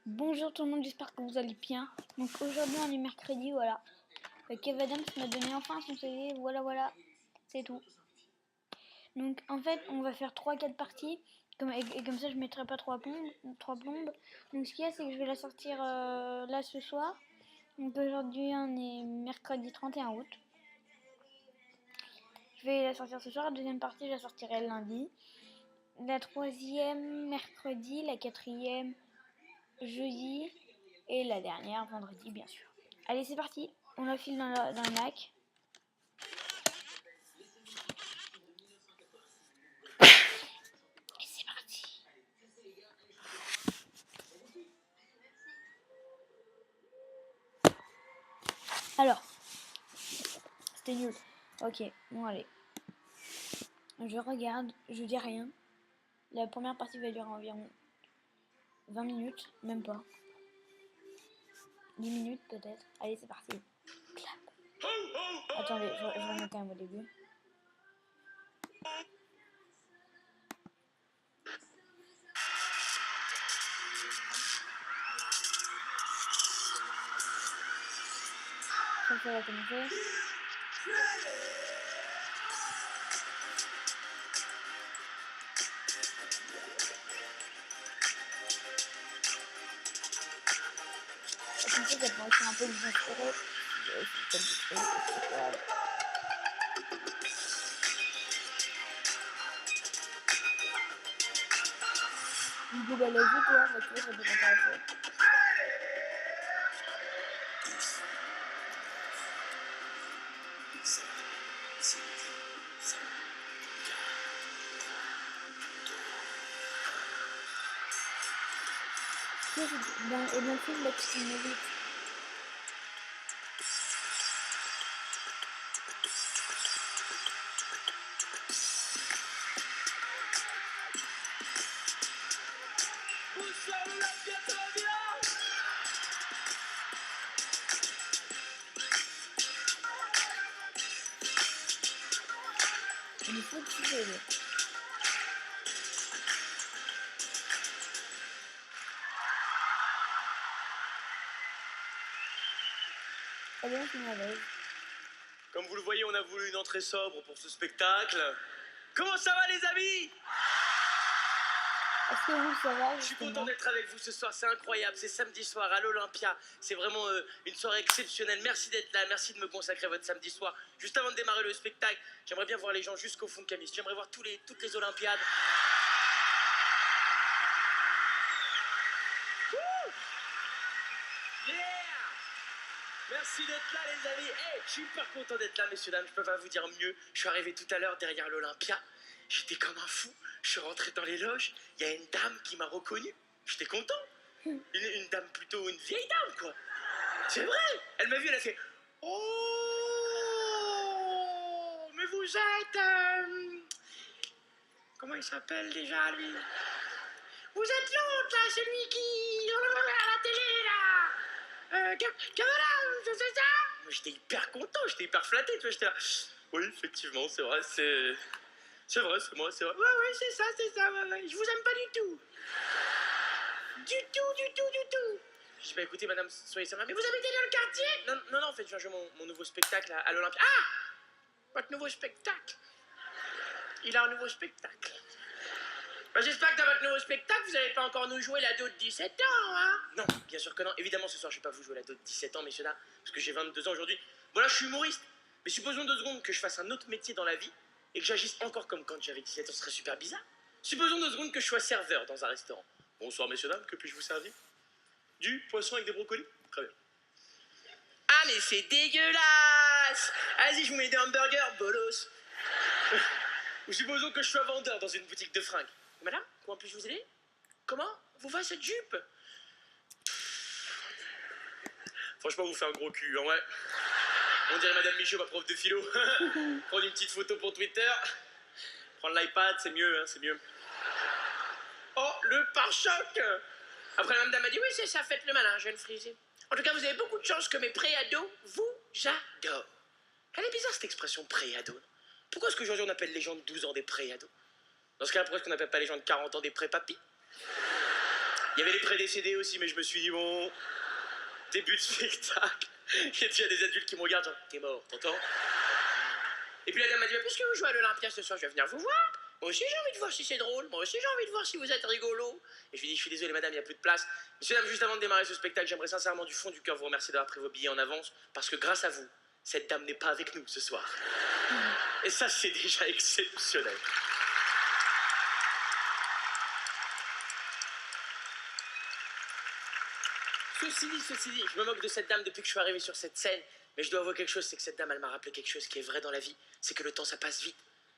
Bonjour tout le monde, j'espère que vous allez bien. Donc aujourd'hui on est mercredi, voilà. Kev Adams m'a donné enfin son CV, voilà, c'est tout. Donc en fait on va faire 3-4 parties, et comme ça je mettrai pas 3 plombes. Donc ce qu'il y a c'est que je vais la sortir là ce soir. Donc aujourd'hui on est mercredi 31 août. Je vais la sortir ce soir, la deuxième partie je la sortirai lundi. La troisième mercredi, la quatrième jeudi. Et la dernière, vendredi, bien sûr. Allez, c'est parti. On la file dans le Mac. Et c'est parti. Alors, c'était nul. Ok, bon, allez. Je regarde, je dis rien. La première partie va durer environ 20 minutes, même pas. 10 minutes peut-être. Allez, c'est parti. Clap. Attendez, je remets quand même au début. Ça va commencer. Comme ça pourrait être un peu plus inspiré. L'idée d'aller vite, ouais, ça peut m'intéresser. Dans le film, la petite musique. Il faut tirer. Allez, on finit à l'aise. Comme vous le voyez, on a voulu une entrée sobre pour ce spectacle. Comment ça va les amis? Est-ce que vous, ça va? Je suis content d'être avec vous ce soir, c'est incroyable, c'est samedi soir à l'Olympia. C'est vraiment une soirée exceptionnelle. Merci d'être là, merci de me consacrer votre samedi soir. Juste avant de démarrer le spectacle, j'aimerais bien voir les gens jusqu'au fond de Camis. J'aimerais voir toutes les Olympiades. Yeah! Merci d'être là les amis. Hey, je suis hyper content d'être là messieurs dames, je peux pas vous dire mieux. Je suis arrivé tout à l'heure derrière l'Olympia. J'étais comme un fou. Je suis rentré dans les loges. Il y a une dame qui m'a reconnu. J'étais content. Une dame plutôt, une vieille dame quoi. C'est vrai. Elle m'a vu, elle a fait oh, mais vous êtes comment il s'appelle déjà lui? Vous êtes l'autre là, celui qui à la télé là. Camarade, c'est ça? Moi j'étais hyper content, j'étais hyper flatté, tu vois, j'étais là. Oui, effectivement, c'est vrai, c'est vrai, c'est moi, c'est vrai. Ouais, c'est ça, ouais. Je vous aime pas du tout. Du tout. Je dis, bah écoutez, madame, soyez sympa. Mais vous habitez dans le quartier? Non, en fait, je viens jouer mon nouveau spectacle à l'Olympia. Ah! Votre nouveau spectacle? Il a un nouveau spectacle. Bah, j'espère que dans votre nouveau spectacle, vous n'allez pas encore nous jouer l'ado de 17 ans, hein? Non, bien sûr que non. Évidemment, ce soir, je ne vais pas vous jouer l'ado de 17 ans, messieurs, dames, parce que j'ai 22 ans aujourd'hui. Voilà, je suis humoriste. Mais supposons 2 secondes que je fasse un autre métier dans la vie et que j'agisse encore comme quand j'avais 17 ans, ce serait super bizarre. Supposons 2 secondes que je sois serveur dans un restaurant. Bonsoir, messieurs, dames, que puis-je vous servir? Du poisson avec des brocolis? Très bien. Ah, mais c'est dégueulasse! Vas-y, je vous mets des hamburgers, bolos. Ou supposons que je sois vendeur dans une boutique de fringues. Madame, comment puis-je vous aider? Comment vous va cette jupe? Franchement, vous faites un gros cul, hein, ouais. On dirait Madame Michaud, ma prof de philo. Prendre une petite photo pour Twitter. Prendre l'iPad, c'est mieux, hein, c'est mieux. Oh, le pare-choc! Après, la dame m'a dit, oui, c'est ça, faites le malin, jeune frisé. En tout cas, vous avez beaucoup de chance que mes pré-ados vous adorent. Elle est bizarre, cette expression pré-ado. Pourquoi est-ce qu'aujourd'hui on appelle les gens de 12 ans des pré-ados? Dans ce cas-là, pourquoi est-ce qu'on n'appelle pas les gens de 40 ans des pré-papis? Il y avait les prédécédés aussi, mais je me suis dit, bon, début de spectacle. Il y a déjà des adultes qui me regardent, genre, t'es mort, t'entends? Et puis la dame m'a dit, puisque vous jouez à l'Olympia ce soir, je vais venir vous voir. Moi aussi, j'ai envie de voir si c'est drôle. Moi aussi, j'ai envie de voir si vous êtes rigolo. Et je lui dis, je suis désolé, madame, il n'y a plus de place. Monsieur, dame, juste avant de démarrer ce spectacle, j'aimerais sincèrement du fond du cœur vous remercier d'avoir pris vos billets en avance, parce que grâce à vous, cette dame n'est pas avec nous ce soir. Et ça, c'est déjà exceptionnel. Ceci dit, je me moque de cette dame depuis que je suis arrivé sur cette scène, mais je dois avouer quelque chose, c'est que cette dame, elle m'a rappelé quelque chose qui est vrai dans la vie, c'est que le temps, ça passe vite.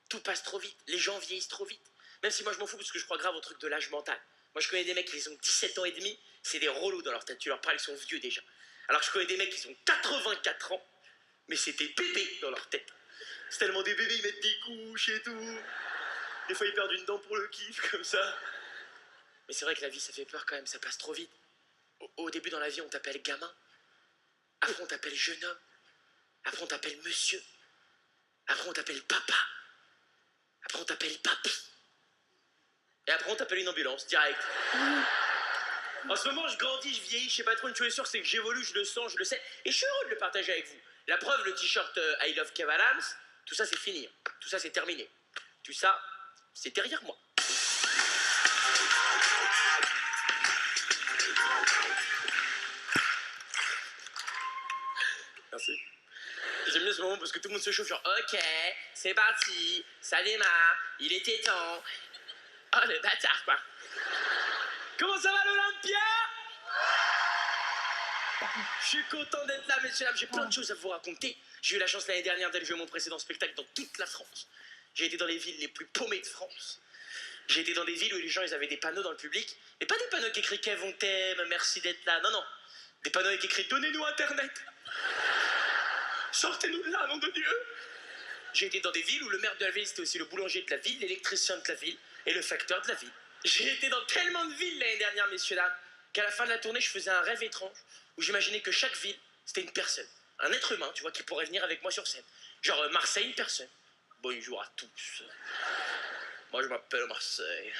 Tout passe trop vite, les gens vieillissent trop vite. Même si moi, je m'en fous parce que je crois grave au truc de l'âge mental. Moi, je connais des mecs qui ont 17 ans et demi, c'est des relous dans leur tête, tu leur parles, ils sont vieux déjà. Alors que je connais des mecs qui ont 84 ans, mais c'est des bébés dans leur tête. C'est tellement des bébés, ils mettent des couches et tout. Des fois, ils perdent une dent pour le kiff, comme ça. Mais c'est vrai que la vie, ça fait peur quand même, ça passe trop vite. Au début dans la vie, on t'appelle gamin. Après, on t'appelle jeune homme. Après, on t'appelle monsieur. Après, on t'appelle papa. Après, on t'appelle papy. Et après, on t'appelle une ambulance, direct. En ce moment, je grandis, je vieillis, je sais pas trop, une chose est sûre, c'est que j'évolue, je le sens, je le sais. Et je suis heureux de le partager avec vous. La preuve, le t-shirt I Love Kev Adams, tout ça, c'est fini. Tout ça, c'est terminé. Tout ça, c'est derrière moi. Merci. J'aime bien ce moment parce que tout le monde se chauffe, genre ok, c'est parti, ça démarre, il était temps. Oh le bâtard quoi. Comment ça va l'Olympia? Je suis content d'être là, messieurs dames, j'ai plein de choses à vous raconter. J'ai eu la chance l'année dernière d'aller jouer mon précédent spectacle dans toute la France. J'ai été dans les villes les plus paumées de France. J'ai été dans des villes où les gens ils avaient des panneaux dans le public, mais pas des panneaux qui écrivent Kev on t'aime, merci d'être là, non non. Des panneaux avec écrit donnez-nous internet. Sortez-nous de là, nom de Dieu. J'ai été dans des villes où le maire de la ville, c'était aussi le boulanger de la ville, l'électricien de la ville et le facteur de la ville. J'ai été dans tellement de villes l'année dernière, messieurs, dames, qu'à la fin de la tournée, je faisais un rêve étrange où j'imaginais que chaque ville, c'était une personne. Un être humain, tu vois, qui pourrait venir avec moi sur scène. Genre Marseille, une personne. Bonjour à tous. Moi, je m'appelle Marseille.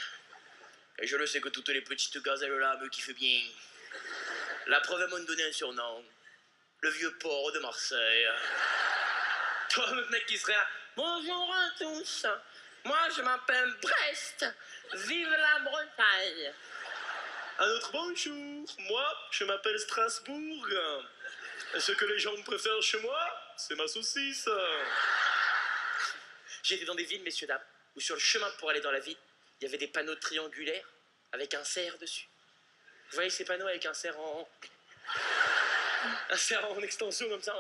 Et je le sais que toutes les petites gazelles là me kiffent bien. La preuve, elles m'ont donné un surnom. Le vieux port de Marseille. Toi, le mec qui serait là. Bonjour à tous. Moi, je m'appelle Brest. Vive la Bretagne. Un autre bonjour. Moi, je m'appelle Strasbourg. Et ce que les gens préfèrent chez moi, c'est ma saucisse. J'ai été dans des villes, messieurs, dames, où sur le chemin pour aller dans la ville, il y avait des panneaux triangulaires avec un cerf dessus. Vous voyez ces panneaux avec un cerf en... Un cerf en extension comme ça.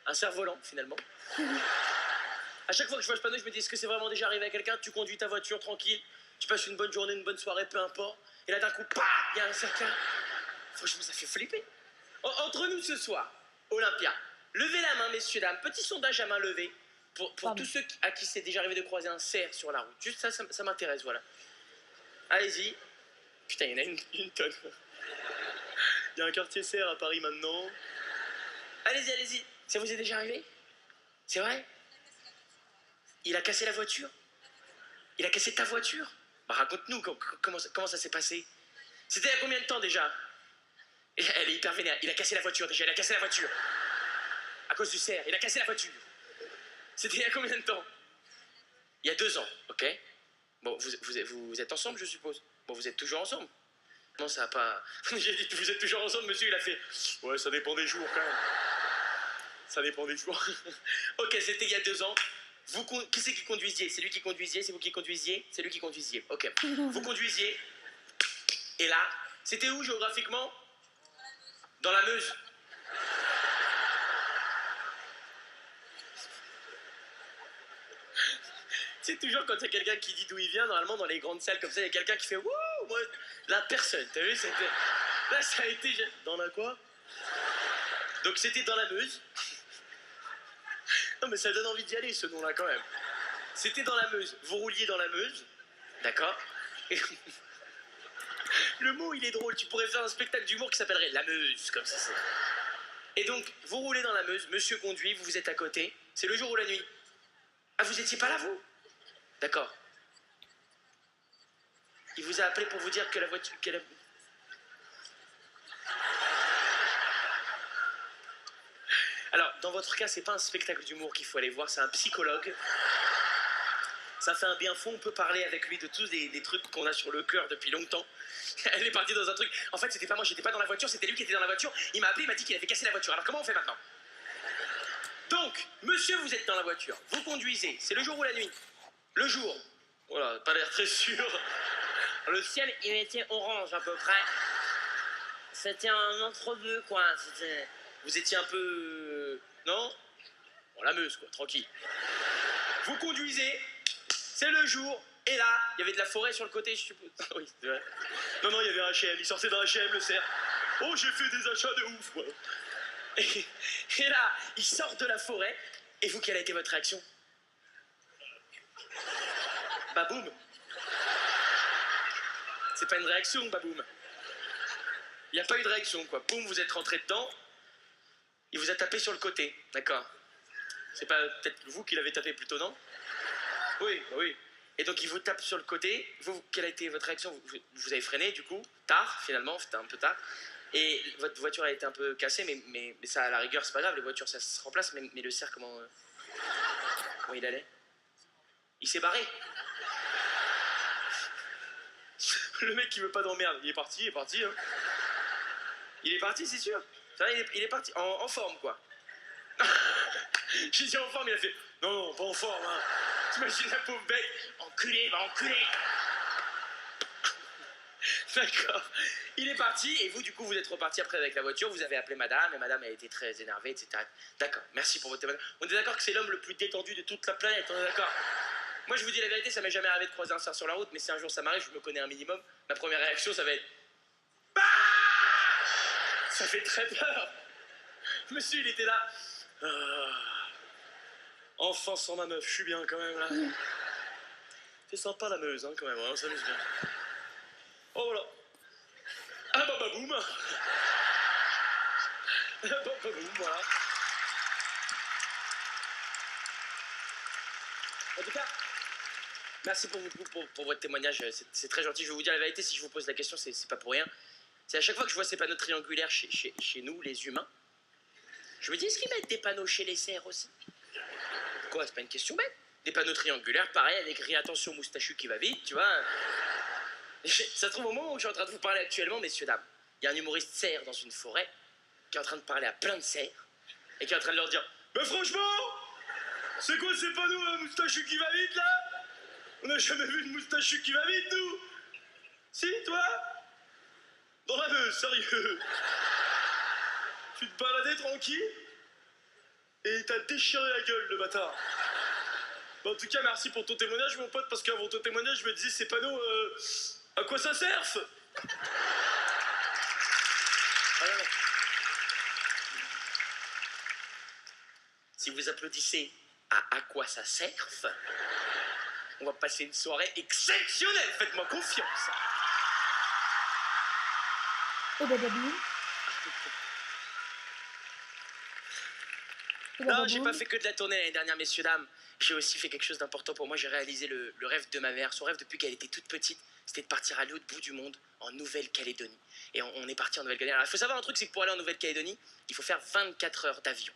Un cerf-volant, finalement. À chaque fois que je vois ce panneau, je me dis, est-ce que c'est vraiment déjà arrivé à quelqu'un? Tu conduis ta voiture tranquille, tu passes une bonne journée, une bonne soirée, peu importe, et là d'un coup, pah, il y a un cerf. Franchement, ça fait flipper. Entre nous ce soir, Olympia, levez la main, messieurs, dames, petit sondage à main levée, pour tous ceux à qui c'est déjà arrivé de croiser un cerf sur la route. Juste ça, ça m'intéresse, voilà. Allez-y. Putain, il y en a une tonne. Il y a un quartier cerf à Paris maintenant. Allez-y, allez-y. Ça vous est déjà arrivé? C'est vrai? Il a cassé la voiture? Il a cassé ta voiture? Bah raconte-nous, comment ça s'est passé? C'était il y a combien de temps déjà? Elle est hyper vénère. Il a cassé la voiture déjà, il a cassé la voiture. À cause du cerf, il a cassé la voiture. C'était il y a combien de temps? Il y a 2 ans, ok? Bon, vous êtes ensemble, je suppose? Bon, vous êtes toujours ensemble? Non, ça a pas... J'ai dit, vous êtes toujours ensemble, monsieur, il a fait... Ouais, ça dépend des jours, quand même. Ça dépend des jours. Ok, c'était il y a 2 ans. Qui c'est qui conduisiez? C'est lui qui conduisiez? C'est vous qui conduisiez? C'est lui qui conduisiez. Ok. Vous conduisiez. Et là, c'était où géographiquement? Dans la Meuse. C'est toujours quand il y a quelqu'un qui dit d'où il vient, normalement dans les grandes salles comme ça, il y a quelqu'un qui fait wouh, moi, la personne, t'as vu, c'était... Là, ça a été... Dans la quoi? Donc c'était dans la Meuse. Non mais ça donne envie d'y aller ce nom-là quand même. C'était dans la Meuse. Vous rouliez dans la Meuse, d'accord? Et... Le mot il est drôle. Tu pourrais faire un spectacle d'humour qui s'appellerait La Meuse, comme ça. Et donc vous roulez dans la Meuse, monsieur conduit, vous êtes à côté. C'est le jour ou la nuit? Ah vous étiez pas là vous? D'accord. Il vous a appelé pour vous dire que la voiture... Alors, dans votre cas, c'est pas un spectacle d'humour qu'il faut aller voir, c'est un psychologue. Ça fait un bien fou, on peut parler avec lui de tous des trucs qu'on a sur le cœur depuis longtemps. Elle est partie dans un truc... En fait, c'était pas moi, j'étais pas dans la voiture, c'était lui qui était dans la voiture. Il m'a appelé, il m'a dit qu'il avait cassé la voiture. Alors comment on fait maintenant? Donc, monsieur, vous êtes dans la voiture, vous conduisez, c'est le jour ou la nuit? Le jour. Voilà, pas l'air très sûr. Le ciel, il était orange à peu près. C'était un entre-deux, quoi. C'était... Vous étiez un peu... Non? Bon, la Meuse, quoi, tranquille. Vous conduisez, c'est le jour, et là, il y avait de la forêt sur le côté, je suppose. Oui, c'est vrai. Non, il y avait un H&M, il sortait d'un H&M, le cerf. Oh, j'ai fait des achats de ouf, moi. Et là, il sort de la forêt, et vous, quelle a été votre réaction? Baboum. C'est pas une réaction, baboum. Il n'y a pas eu de réaction, quoi. Boum, vous êtes rentré dedans, il vous a tapé sur le côté, d'accord. C'est pas peut-être vous qui l'avez tapé plutôt, non? Oui, oui. Et donc il vous tape sur le côté, vous, quelle a été votre réaction? Vous avez freiné, du coup, tard, finalement, c'était un peu tard. Et votre voiture a été un peu cassée, mais ça, à la rigueur, c'est pas grave, les voitures, ça se remplace, mais le cerf, comment il allait? Il s'est barré. Le mec qui veut pas d'emmerde, il est parti, hein. Il est parti, c'est sûr. Ça, il est parti, en forme, quoi. J'ai dit en forme, il a fait « Non, pas en forme, hein. » T'imagines la pauvre bête? Enculé, va enculer. D'accord. Il est parti, et vous, du coup, vous êtes reparti après avec la voiture, vous avez appelé madame, et madame a été très énervée, etc. D'accord, merci pour votre témoignage. On est d'accord que c'est l'homme le plus détendu de toute la planète, on est d'accord? Moi, je vous dis la vérité, ça m'est jamais arrivé de croiser un cerf sur la route, mais si un jour ça m'arrive, je me connais un minimum, ma première réaction, ça va être... Ah, ça fait très peur. Monsieur, il était là. Enfin sans ma meuf, je suis bien quand même là. C'est sympa la Meuse, hein, quand même, on s'amuse bien. Oh voilà. Ah bah boum. Ah bah boum, voilà. En tout cas, merci pour votre témoignage, c'est très gentil. Je vais vous dire la vérité, si je vous pose la question, c'est pas pour rien. C'est à chaque fois que je vois ces panneaux triangulaires chez nous, les humains, je me dis, est-ce qu'ils mettent des panneaux chez les cerfs aussi? Quoi, c'est pas une question bête. Des panneaux triangulaires, pareil, avec écrit attention moustachu qui va vite, tu vois. Ça se trouve au moment où je suis en train de vous parler actuellement, messieurs, dames, il y a un humoriste cerf dans une forêt qui est en train de parler à plein de cerfs et qui est en train de leur dire « Mais franchement, c'est quoi ces panneaux à moustachu qui va vite là? On n'a jamais vu de moustachu qui va vite, nous. Si, toi? Dans la Meuse, sérieux. Tu te baladais tranquille et t'as déchiré la gueule, le bâtard. En tout cas, merci pour ton témoignage, mon pote, parce qu'avant ton témoignage, je me disais, ces panneaux, à quoi ça sert? Alors, si vous applaudissez à quoi ça sert, on va passer une soirée exceptionnelle, faites-moi confiance. Et bababoum. Non, j'ai pas fait que de la tournée l'année dernière, messieurs, dames. J'ai aussi fait quelque chose d'important pour moi. J'ai réalisé le rêve de ma mère. Son rêve depuis qu'elle était toute petite, c'était de partir à l'autre bout du monde, en Nouvelle-Calédonie. Et on est parti en Nouvelle-Calédonie. Alors, il faut savoir un truc, c'est que pour aller en Nouvelle-Calédonie, il faut faire 24 heures d'avion.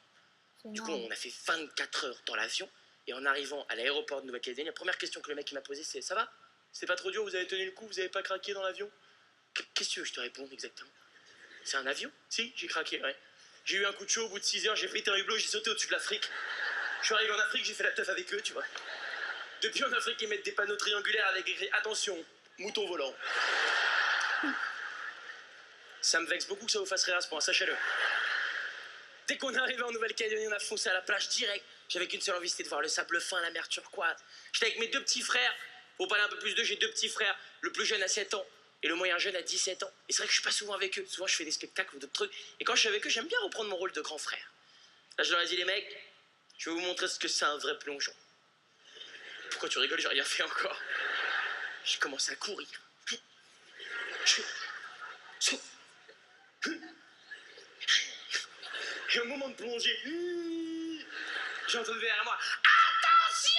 Du coup, on a fait 24 heures dans l'avion. Et en arrivant à l'aéroport de Nouvelle-Calédonie, la première question que le mec m'a posée, c'est « Ça va? C'est pas trop dur? Vous avez tenu le coup? Vous avez pas craqué dans l'avion ?» Qu'est-ce que tu veux que je te réponde exactement? C'est un avion? Si, j'ai craqué, ouais. J'ai eu un coup de chaud au bout de 6 heures, j'ai pris un hublot, j'ai sauté au-dessus de l'Afrique. Je suis arrivé en Afrique, j'ai fait la teuf avec eux, tu vois. Depuis en Afrique, ils mettent des panneaux triangulaires avec écrit « Attention, mouton volant ». Ça me vexe beaucoup que ça vous fasse rire à ce point, sachez-le. Dès qu'on est arrivé en Nouvelle-Calédonie, on a foncé à la plage direct. J'avais qu'une seule envie, c'était de voir le sable fin, la mer turquoise. J'étais avec mes 2 petits frères. Faut parler un peu plus d'eux, j'ai 2 petits frères. Le plus jeune a 7 ans et le moyen jeune a 17 ans. Et c'est vrai que je suis pas souvent avec eux. Souvent, je fais des spectacles ou d'autres trucs. Et quand je suis avec eux, j'aime bien reprendre mon rôle de grand frère. Là, je leur ai dit, les mecs, je vais vous montrer ce que c'est un vrai plongeon. Pourquoi tu rigoles? J'ai rien fait encore. J'ai commencé à courir. Et au moment de plonger, j'ai entendu derrière moi « Attention !»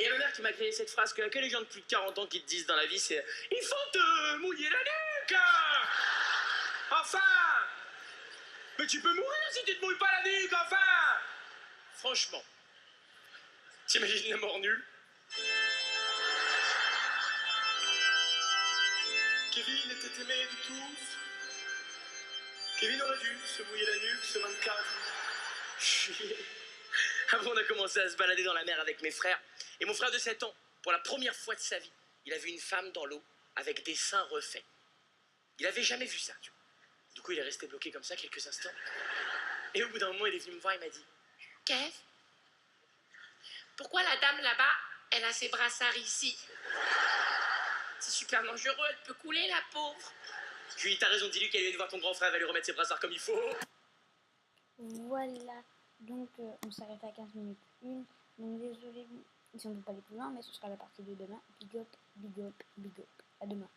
Et ma mère qui m'a créé cette phrase que les gens de plus de 40 ans qui te disent dans la vie, c'est « Il faut te mouiller la nuque !» Enfin! Mais tu peux mourir si tu te mouilles pas la nuque, enfin! Franchement, t'imagines la mort nulle? Kevin était aimé de tous. Kevin aurait dû se mouiller la nuque ce 24 juillet. Avant, on a commencé à se balader dans la mer avec mes frères. Et mon frère de 7 ans, pour la première fois de sa vie, il a vu une femme dans l'eau avec des seins refaits. Il avait jamais vu ça, tu vois. Du coup, il est resté bloqué comme ça quelques instants. Et au bout d'un moment, il est venu me voir, il m'a dit « Kev, pourquoi la dame là-bas, elle a ses brassards ici? C'est super dangereux, elle peut couler, la pauvre. » Je lui ai dit « T'as raison, dis-lui qu'elle vient de voir ton grand frère, elle va lui remettre ses brassards comme il faut. » Voilà, donc on s'arrête à 15 minutes 1. Donc désolé si on ne peut pas aller plus loin, mais ce sera la partie de demain. Big up, big up, big up. À demain.